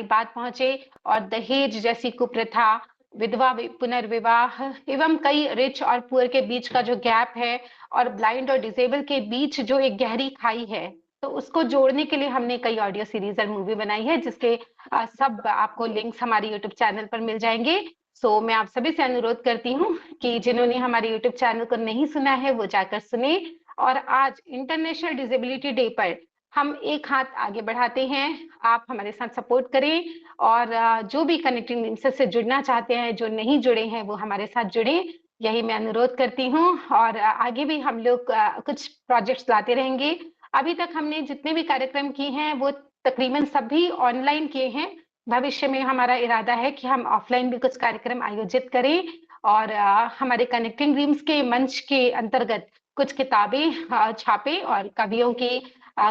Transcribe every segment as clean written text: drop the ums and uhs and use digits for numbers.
बात पहुंचे और दहेज जैसी कुप्रथा, विधवा पुनर्विवाह एवं कई रिच और पुअर के बीच का जो गैप है और ब्लाइंड और डिसेबल के बीच जो एक गहरी खाई है, तो उसको जोड़ने के लिए हमने कई ऑडियो सीरीज और मूवी बनाई है, जिसके सब आपको लिंक्स हमारे यूट्यूब चैनल पर मिल जाएंगे। सो मैं आप सभी से अनुरोध करती हूँ कि जिन्होंने हमारे यूट्यूब चैनल को नहीं सुना है वो जाकर सुने। और आज इंटरनेशनल डिसेबिलिटी डे पर हम एक हाथ आगे बढ़ाते हैं, आप हमारे साथ सपोर्ट करें और जो भी कनेक्टिंग नीड्स से जुड़ना चाहते हैं, जो नहीं जुड़े हैं वो हमारे साथ जुड़े, यही मैं अनुरोध करती हूँ। और आगे भी हम लोग कुछ प्रोजेक्ट्स लाते रहेंगे। अभी तक हमने जितने भी कार्यक्रम किए हैं वो तकरीबन सभी ऑनलाइन किए हैं। भविष्य में हमारा इरादा है कि हम ऑफलाइन भी कुछ कार्यक्रम आयोजित करें और हमारे कनेक्टिंग ड्रीम्स के मंच के अंतर्गत कुछ किताबें छापे और कवियों की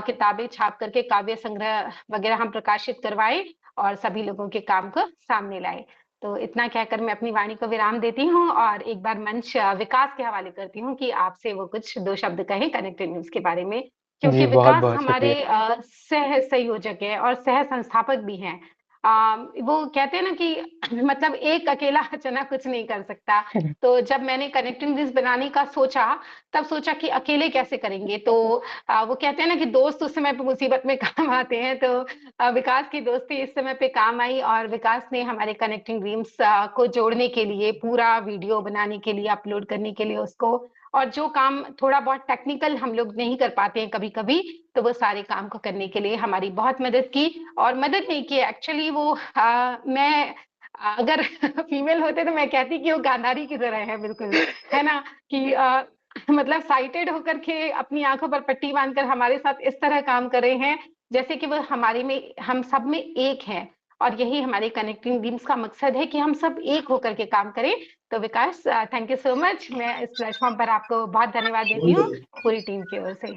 किताबें छाप करके काव्य संग्रह वगैरह हम प्रकाशित करवाएं और सभी लोगों के काम को सामने लाए। तो इतना कहकर मैं अपनी वाणी को विराम देती हूँ और एक बार मंच विकास के हवाले करती हूँ कि आपसे वो कुछ दो शब्द कहें कनेक्टेड न्यूज के बारे में, क्योंकि जी, बहुत विकास बहुत हमारे शुक्रिया। सह संयोजक है और सह संस्थापक भी हैं। वो कहते हैं ना कि मतलब एक अकेला चना कुछ नहीं कर सकता। तो जब मैंने कनेक्टिंग न्यूज बनाने का सोचा, तब सोचा कि अकेले कैसे करेंगे। तो वो कहते हैं ना कि दोस्त उस समय पे मुसीबत में काम आते हैं। तो विकास की दोस्ती इस समय पे काम आई और विकास ने हमारे कनेक्टिंग ड्रीम्स को जोड़ने के लिए, पूरा वीडियो बनाने के लिए, अपलोड करने के लिए उसको, और जो काम थोड़ा बहुत टेक्निकल हम लोग नहीं कर पाते हैं कभी कभी, तो वो सारे काम को करने के लिए हमारी बहुत मदद की। और मदद नहीं की एक्चुअली, वो मैं अगर फीमेल होते तो मैं कहती कि वो गांधारी की तरह है बिल्कुल, है ना, कि मतलब साइटेड होकर के अपनी आंखों पर पट्टी बांधकर हमारे साथ इस तरह काम कर रहे हैं जैसे कि वो हमारे में, हम सब में एक है। और यही हमारे कनेक्टिंग ड्रीम्स का मकसद है कि हम सब एक होकर के काम करें। तो विकास, थैंक यू सो मच। मैं इस प्लेटफॉर्म पर आपको बहुत धन्यवाद देती हूँ पूरी टीम की ओर से।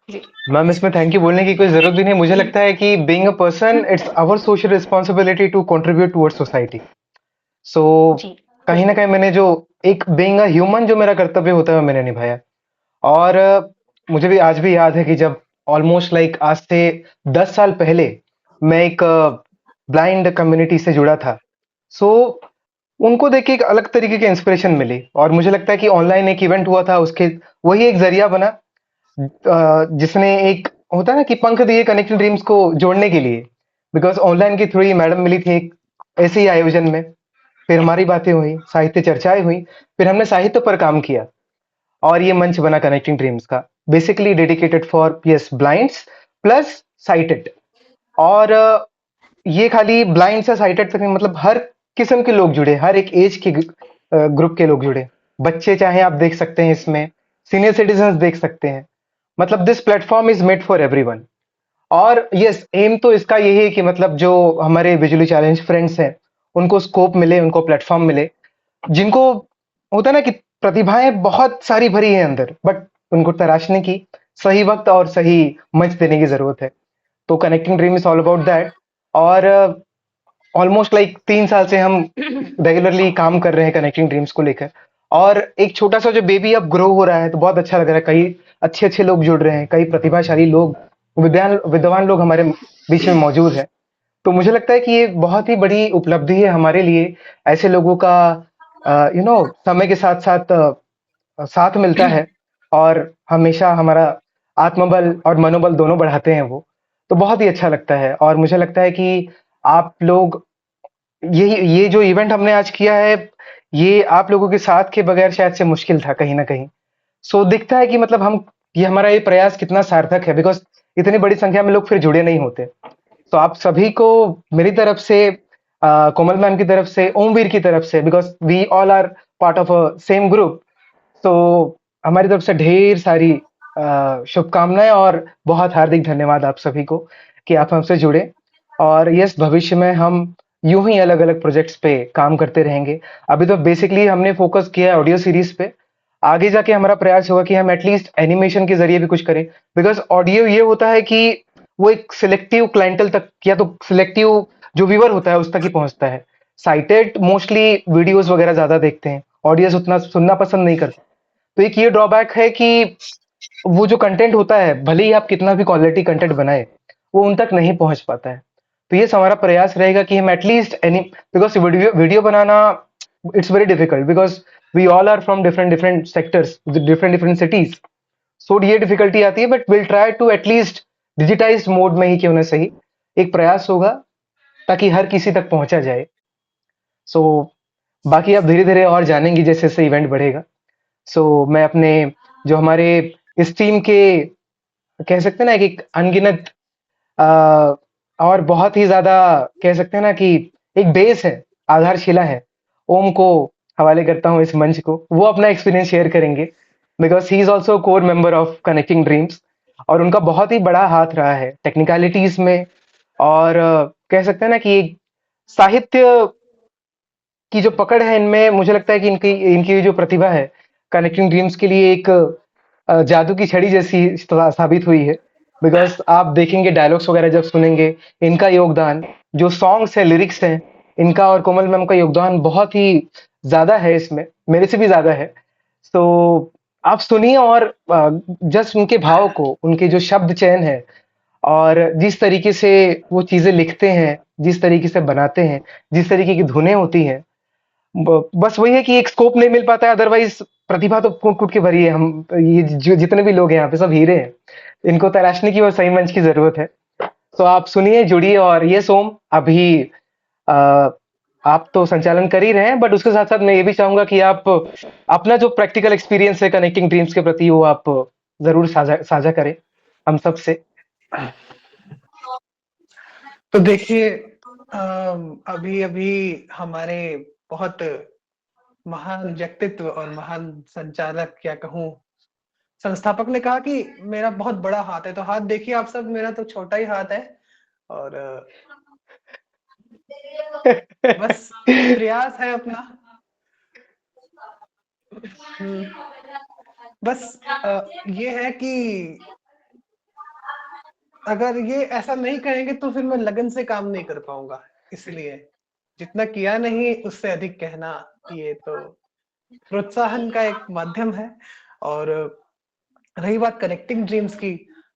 जी। मैम, इसमें थैंक यू बोलने की कोई ज़रूरत भी नहीं। मुझे लगता है कि being a person, it's our social responsibility to contribute towards society. So जी कहीं न बिल्कुल। कहीं मैंने जो एक बीइंग अ ह्यूमन जो मेरा कर्तव्य होता है, वो मैंने निभाया। और मुझे भी आज भी याद है कि जब ऑलमोस्ट लाइक आज से 10 साल पहले मैं एक ब्लाइंड कम्युनिटी से जुड़ा था। सो उनको देख के एक अलग तरीके की इंस्पिरेशन मिली और मुझे लगता है कि ऑनलाइन एक इवेंट हुआ था, उसके वही एक ज़रिया बना जिसने एक होता है ना कि पंख दिए कनेक्टेड ड्रीम्स को जोड़ने के लिए। बिकॉज़ ऑनलाइन के थ्रू ही मैडम मिली थी एक ऐसे ही आयोजन में। फिर हमारी बातें हुई, साहित्य चर्चाएँ हुई, फिर हमने साहित्य पर काम किया और ये मंच बना कनेक्टिंग ड्रीम्स का। Basically dedicated for yes blinds plus sighted. और ये खाली ब्लाइंड से साइटेड तक नहीं, मतलब हर किस्म के लोग जुड़े, हर एक एज के ग्रुप के लोग जुड़े। बच्चे चाहे आप देख सकते हैं इसमें, सीनियर सिटीजन्स देख सकते हैं। मतलब this platform is made for everyone. और यस, एम तो इसका यही है कि मतलब जो हमारे विजुअली चैलेंज फ्रेंड्स हैं, उनको स्कोप मिले, उनको प्लेटफॉर्म मिले, जिनको होता है ना कि प्रतिभाएं बहुत सारी भरी हैं अंदर, बट उनको तराशने की सही वक्त और सही मंच देने की जरूरत है। तो connecting dream is all about that. और ऑलमोस्ट लाइक 3 साल से हम रेगुलरली काम कर रहे हैं कनेक्टिंग ड्रीम्स को लेकर। और एक छोटा सा जो बेबी अब ग्रो हो रहा है, तो बहुत अच्छा लग रहा है। कई अच्छे अच्छे लोग जुड़ रहे हैं, कई प्रतिभाशाली लोग, विद्वान लोग हमारे बीच में मौजूद है। तो मुझे लगता है कि ये बहुत ही बड़ी उपलब्धि है हमारे लिए। ऐसे लोगों का समय के साथ साथ साथ मिलता है और हमेशा हमारा आत्मबल और मनोबल दोनों बढ़ाते हैं वो। तो बहुत ही अच्छा लगता है और मुझे लगता है कि आप लोग, ये जो इवेंट हमने आज किया है, ये आप लोगों के साथ के बगैर शायद से मुश्किल था कहीं न कहीं। सो दिखता है कि मतलब हम, ये हमारा ये प्रयास कितना सार्थक है, बिकॉज़ इतनी बड़ी संख्या में लोग फिर जुड़े नहीं होते। तो आप सभी को मेरी तरफ से, कोमल मैम की तरफ से, ओमवीर की तरफ से, because we all are part of a same group. तो हमारी तरफ से ढेर सारी शुभकामनाएँ और बहुत हार्दिक धन्यवाद आप सभी को कि आप हमसे जुड़े। और यस, भविष्य में हम यूं ही अलग अलग प्रोजेक्ट्स पे काम करते रहेंगे। अभी तो बेसिकली हमने फोकस किया है ऑडियो सीरीज पे। आगे जाके हमारा प्रयास होगा कि हम एटलीस्ट एनिमेशन के जरिए भी कुछ करें। बिकॉज ऑडियो ये होता है कि वो एक सिलेक्टिव क्लाइंटल तक, या तो सिलेक्टिव जो व्यूअर होता है उस तक ही पहुंचता है। साइटेड मोस्टली वीडियोस वगैरह ज्यादा देखते हैं, ऑडियंस उतना सुनना पसंद नहीं करते। तो एक ये ड्रॉबैक है कि वो जो कंटेंट होता है, भले ही आप कितना भी क्वालिटी कंटेंट बनाए, वो उन तक नहीं पहुंच पाता है। तो ये हमारा प्रयास रहेगा कि हम at least any, because video video बनाना it's very difficult, because we all are from different different sectors, different different cities. So ये डिफिकल्टी आती है, but will try to at least digitise mode में ही क्यों ना सही एक प्रयास होगा, ताकि हर किसी तक पहुंचा जाए। सो बाकी आप धीरे धीरे और जानेंगी जैसे जैसे इवेंट बढ़ेगा। सो मैं अपने जो हमारे इस टीम के कह सकते हैं ना कि एक अनगिनत अ, और बहुत ही ज्यादा कह सकते हैं ना कि एक बेस है, आधारशिला है, ओम को हवाले करता हूँ इस मंच को। वो अपना एक्सपीरियंस शेयर करेंगे, because he is also core member of connecting dreams, और उनका बहुत ही बड़ा हाथ रहा है टेक्निकलिटीज में। और कह सकते हैं ना कि एक साहित्य की जो पकड़ है इनमें, मुझे लगता है कि इनकी इनकी जो प्रतिभा है कनेक्टिंग ड्रीम्स के लिए एक जादू की छड़ी जैसी साबित हुई है। बिकॉज आप देखेंगे डायलॉग्स वगैरह जब सुनेंगे, इनका योगदान, जो सॉन्ग्स है, लिरिक्स हैं, इनका और कोमल मैम का योगदान बहुत ही ज्यादा है इसमें, मेरे से भी ज्यादा है। तो आप सुनिए और जस्ट उनके भाव को, उनके जो शब्द चयन है, और जिस तरीके से वो चीजें लिखते हैं, जिस तरीके से बनाते हैं, जिस तरीके की धुनें होती हैं, बस वही है कि एक स्कोप नहीं मिल पाता है, अदरवाइज प्रतिभा तो कूट कूट के भरी है। हम ये जो जितने भी लोग हैं यहाँ पे सब हीरे हैं, इनको तराशने की और सही मंच की जरूरत है। तो आप सुनिए, जुड़िए। और ये सोम अभी आ, आप तो संचालन कर ही रहे हैं, बट उसके साथ साथ मैं ये भी चाहूंगा कि आप अपना जो प्रैक्टिकल एक्सपीरियंस है कनेक्टिंग ड्रीम्स के प्रति, वो आप जरूर साझा साझा करें हम सब से। तो देखिए, अभी अभी हमारे बहुत महान व्यक्तित्व और महान संचालक, क्या कहूँ, संस्थापक ने कहा कि मेरा बहुत बड़ा हाथ है। तो हाथ देखिए आप सब, मेरा तो छोटा ही हाथ है। और बस प्रयास है अपना। बस ये है कि अगर ये ऐसा नहीं करेंगे तो फिर मैं लगन से काम नहीं कर पाऊंगा। इसलिए जितना किया नहीं उससे अधिक कहना, ये तो प्रोत्साहन का एक माध्यम है। और रही बात कनेक्टिंग ड्रीम्स की,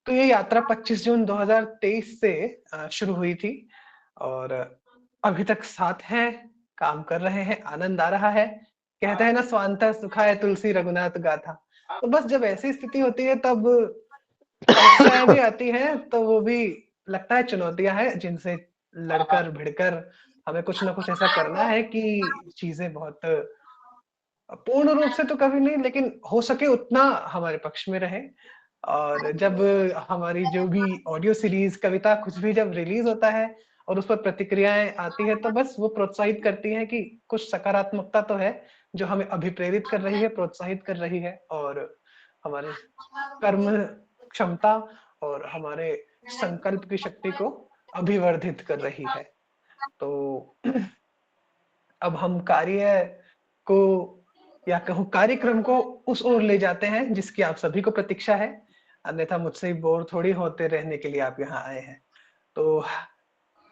तो ये यात्रा 25 जून 2023 से शुरू हुई थी, और अभी तक साथ हैं, काम कर रहे हैं, आनंद आ रहा है। कहते हैं ना, स्वांतः सुखाय तुलसी रघुनाथ गाथा। तो बस जब ऐसी स्थिति होती है तब समस्याएं भी आती हैं, तो वो भी लगता है चुनौतियां हैं, जिनसे लड़कर भिड़कर हमें कुछ ना कुछ ऐसा करना है कि चीजें बहुत पूर्ण रूप से तो कभी नहीं, लेकिन हो सके उतना हमारे पक्ष में रहे। और जब हमारी जो भी ऑडियो सीरीज, कविता, कुछ भी जब रिलीज होता है और उस पर प्रतिक्रियाएं आती है, तो बस वो प्रोत्साहित करती है कि कुछ सकारात्मकता तो है जो हमें अभिप्रेरित कर रही है, प्रोत्साहित कर रही है, और हमारे कर्म क्षमता और हमारे संकल्प की शक्ति को अभिवर्धित कर रही है। तो अब हम कार्य को, या कहूँ कार्यक्रम को, उस ओर ले जाते हैं जिसकी आप सभी को प्रतीक्षा है। अन्यथा मुझसे बोर थोड़ी होते रहने के लिए आप यहाँ आए हैं। तो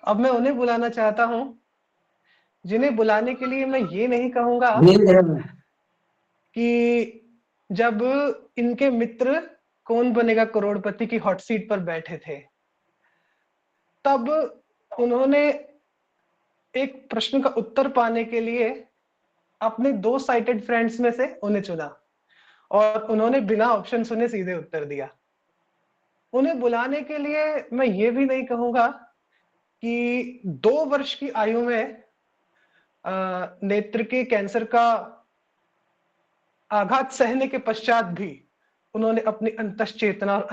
अब मैं उन्हें बुलाना चाहता हूँ, जिन्हें बुलाने के लिए मैं ये नहीं कहूंगा कि जब इनके मित्र कौन बनेगा करोड़पति की हॉट सीट पर बैठे थे, तब उन्होंने एक प्रश्न का उत्तर पाने के लिए अपने 2 साइटेड फ्रेंड्स में से उन्हें चुना, और उन्होंने बिना ऑप्शन सुने सीधे उत्तर दिया। उन्हें बुलाने के लिए मैं ये भी नहीं कहूंगा कि 2 वर्ष की आयु में नेत्र के कैंसर का आघात सहने के पश्चात भी उन्होंने अपनी अंतश्चेतना और